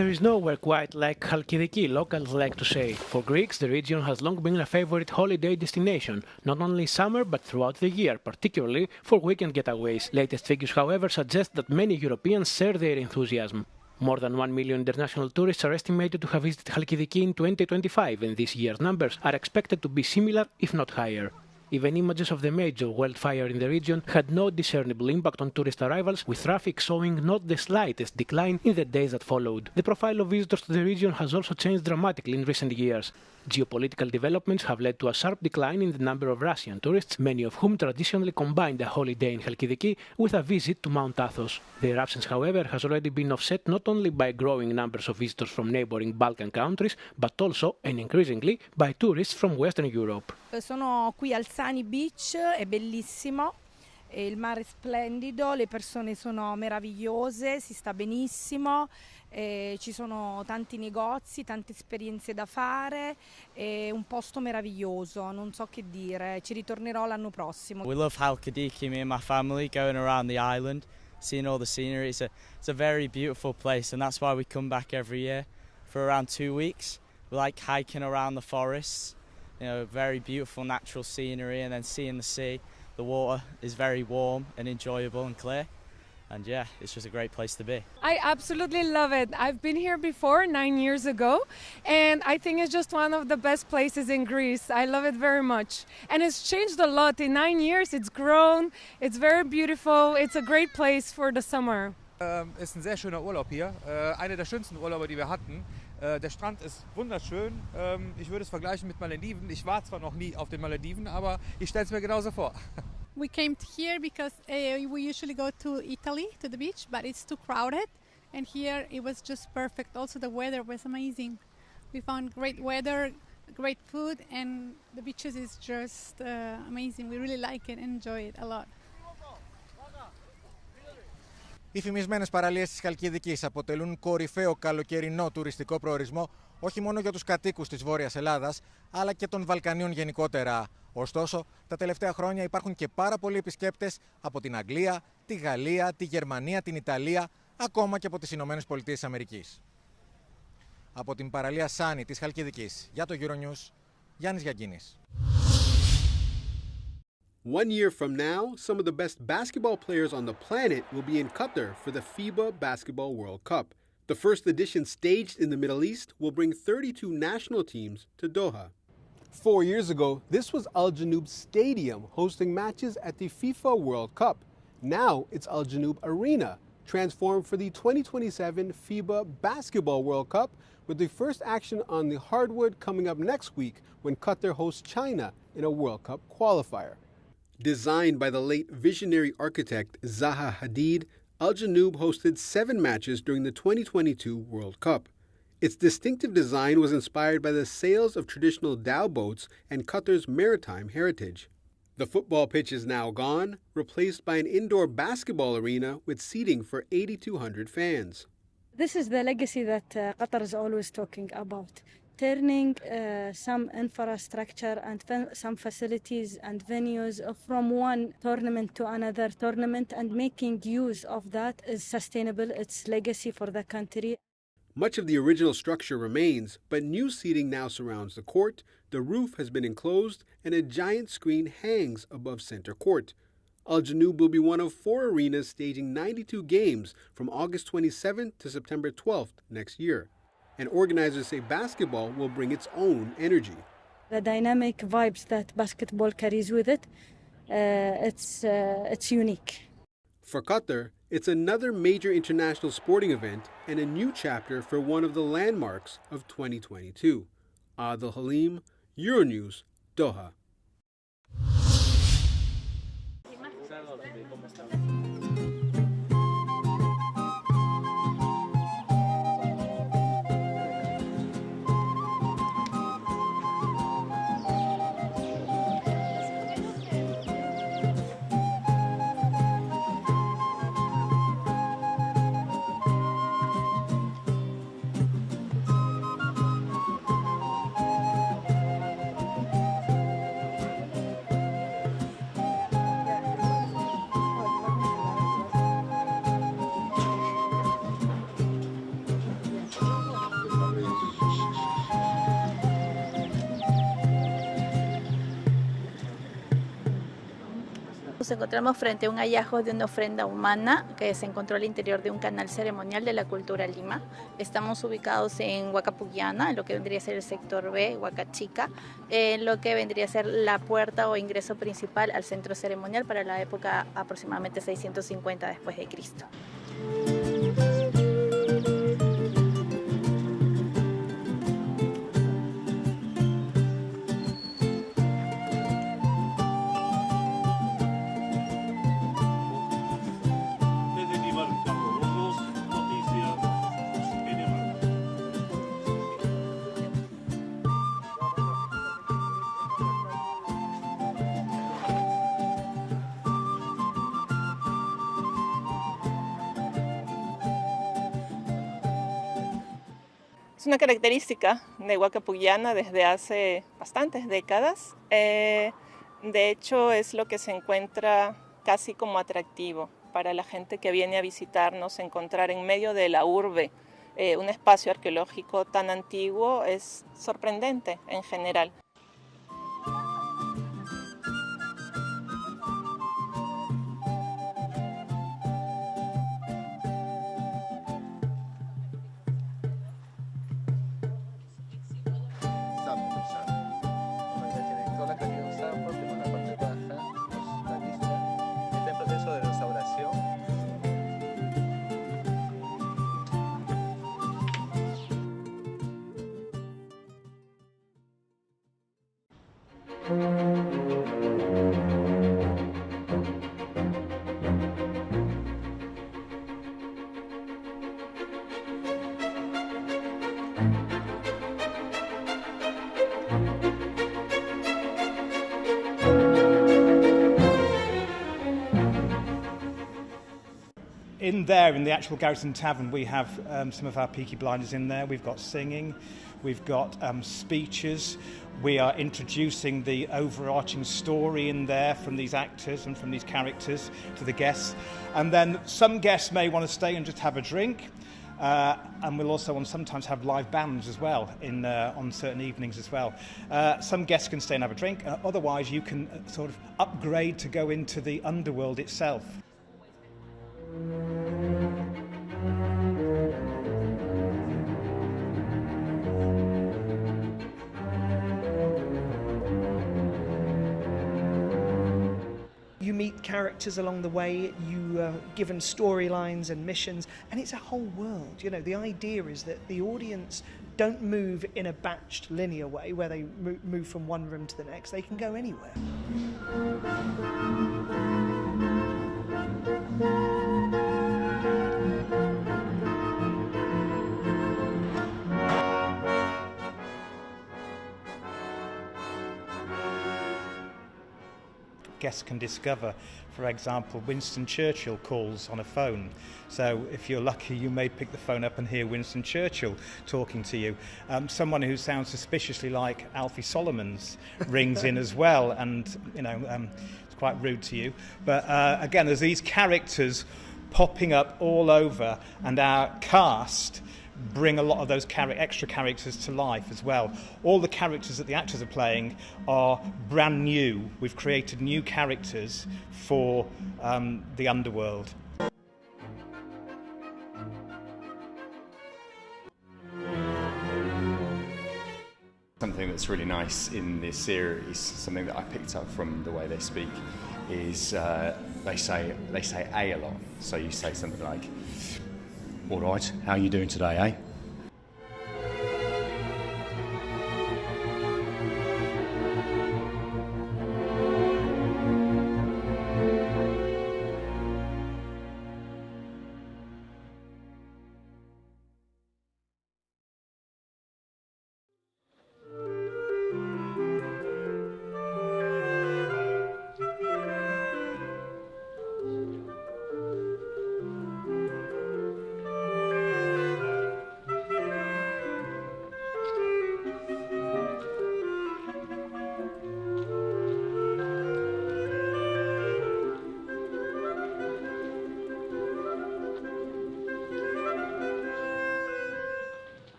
There is nowhere quite like Chalkidiki, locals like to say. For Greeks, the region has long been a favorite holiday destination, not only summer but throughout the year, particularly for weekend getaways. Latest figures, however, suggest that many Europeans share their enthusiasm. More than 1 million international tourists are estimated to have visited Chalkidiki in 2025, and this year's numbers are expected to be similar, if not higher. Even images of the major wildfire in the region had no discernible impact on tourist arrivals, with traffic showing not the slightest decline in the days that followed. The profile of visitors to the region has also changed dramatically in recent years. Geopolitical developments have led to a sharp decline in the number of Russian tourists, many of whom traditionally combined a holiday in Chalkidiki with a visit to Mount Athos. Their absence, however, has already been offset not only by growing numbers of visitors from neighboring Balkan countries, but also, and increasingly, by tourists from Western Europe. Sono qui al Sani Beach, è bellissimo, il mare è splendido, le persone sono meravigliose, si sta benissimo, ci sono tanti negozi, tante esperienze da fare, è un posto meraviglioso, non so che dire, ci ritornerò l'anno prossimo. We love Chalkidiki, me and my family, going around the island, seeing all the scenery. It's a very beautiful place, and that's why we come back every year for around 2 weeks. We like hiking around the forests. You know, very beautiful natural scenery, and then seeing the sea. The water is very warm and enjoyable and clear, and yeah, it's just a great place to be. I absolutely love it. I've been here before 9 years ago, and I think it's just one of the best places in Greece. I love it very much, and it's changed a lot in 9 years. It's grown, it's very beautiful, it's a great place for the summer. Ist ein sehr schöner Urlaub hier, einer der schönsten Urlaube, die wir hatten. Der Strand ist wunderschön. Ich würde es vergleichen mit Malediven. Ich war zwar noch nie auf den Malediven, aber ich stelle es mir genauso vor. We came here because we usually go to Italy, to the beach, but it's too crowded. And here it was just perfect. Also the weather was amazing. We found great weather, great food, and the beaches is just amazing. We really like it and enjoy it a lot. Οι φημισμένες παραλίες της Χαλκιδικής αποτελούν κορυφαίο καλοκαιρινό τουριστικό προορισμό όχι μόνο για τους κατοίκους της Βόρειας Ελλάδας, αλλά και των Βαλκανίων γενικότερα. Ωστόσο, τα τελευταία χρόνια υπάρχουν και πάρα πολλοί επισκέπτες από την Αγγλία, τη Γαλλία, τη Γερμανία, την Ιταλία, ακόμα και από τις Ηνωμένες Πολιτείες της Αμερικής. Από την παραλία Σάνι της Χαλκιδικής, για το Euronews, Γιάννης Γιαγκίνης. 1 year from now, some of the best basketball players on the planet will be in Qatar for the FIBA Basketball World Cup. The first edition staged in the Middle East will bring 32 national teams to Doha. 4 years ago, this was Al Janoub Stadium hosting matches at the FIFA World Cup. Now it's Al Janoub Arena, transformed for the 2027 FIBA Basketball World Cup, with the first action on the hardwood coming up next week when Qatar hosts China in a World Cup qualifier. Designed by the late visionary architect Zaha Hadid, Al Janoub hosted 7 matches during the 2022 World Cup. Its distinctive design was inspired by the sails of traditional dhow boats and Qatar's maritime heritage. The football pitch is now gone, replaced by an indoor basketball arena with seating for 8,200 fans. This is the legacy that Qatar is always talking about. Turning some infrastructure and some facilities and venues from one tournament to another tournament, and making use of that is sustainable. It's legacy for the country. Much of the original structure remains, but new seating now surrounds the court, the roof has been enclosed, and a giant screen hangs above center court. Al Janoub will be one of 4 arenas staging 92 games from August 27th to September 12th next year. And organizers say basketball will bring its own energy. The dynamic vibes that basketball carries with it, it's unique. For Qatar, it's another major international sporting event and a new chapter for one of the landmarks of 2022. Adil Halim, Euronews, Doha. nos encontramos frente a un hallazgo de una ofrenda humana que se encontró al interior de un canal ceremonial de la cultura Lima. Estamos ubicados en Huacapuyana, en lo que vendría a ser el sector B, Huacachica, en lo que vendría a ser la puerta o ingreso principal al centro ceremonial para la época aproximadamente 650 después de Cristo. Es una característica de Huacapuyana desde hace bastantes décadas. De hecho, es lo que se encuentra casi como atractivo para la gente que viene a visitarnos. Encontrar en medio de la urbe un espacio arqueológico tan antiguo es sorprendente en general. In there, in the actual Garrison Tavern, we have some of our Peaky Blinders in there. We've got singing, we've got speeches. We are introducing the overarching story in there from these actors and from these characters to the guests. And then some guests may want to stay and just have a drink. And we'll also sometimes have live bands as well on certain evenings as well. Some guests can stay and have a drink. Otherwise, you can sort of upgrade to go into the underworld itself. You meet characters along the way, you are given storylines and missions, and it's a whole world. You know, the idea is that the audience don't move in a batched linear way where they move from one room to the next. They can go anywhere. Guests can discover, for example, Winston Churchill calls on a phone. So if you're lucky, you may pick the phone up and hear Winston Churchill talking to you. Someone who sounds suspiciously like Alfie Solomons rings in as well, and it's quite rude to you. But again, there's these characters popping up all over, and our cast bring a lot of those extra characters to life as well. All the characters that the actors are playing are brand new. We've created new characters for the underworld. Something that's really nice in this series, something that I picked up from the way they speak, is they say a lot. So you say something like, "All right, how are you doing today, eh?"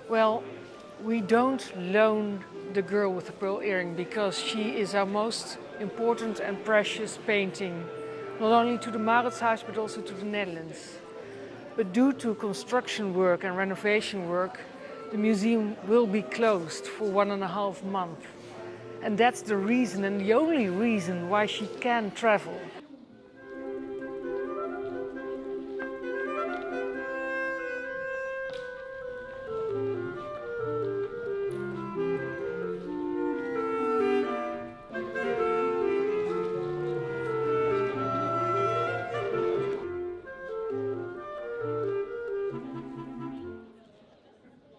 Well, we don't loan the girl with the pearl earring because she is our most important and precious painting, not only to the Mauritshuis but also to the Netherlands. But due to construction work and renovation work, the museum will be closed for 1.5 months. And that's the reason, and the only reason, why she can travel.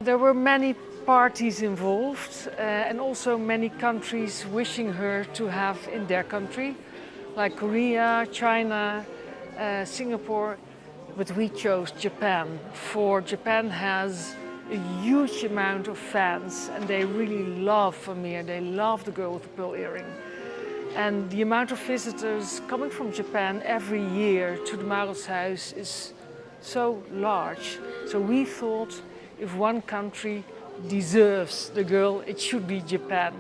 There were many parties involved and also many countries wishing her to have in their country, like Korea, China, Singapore, but we chose Japan, for Japan has a huge amount of fans and they really love Vermeer, they love the girl with the pearl earring. And the amount of visitors coming from Japan every year to the Mauritshuis is so large. So we thought if one country deserves the girl, it should be Japan.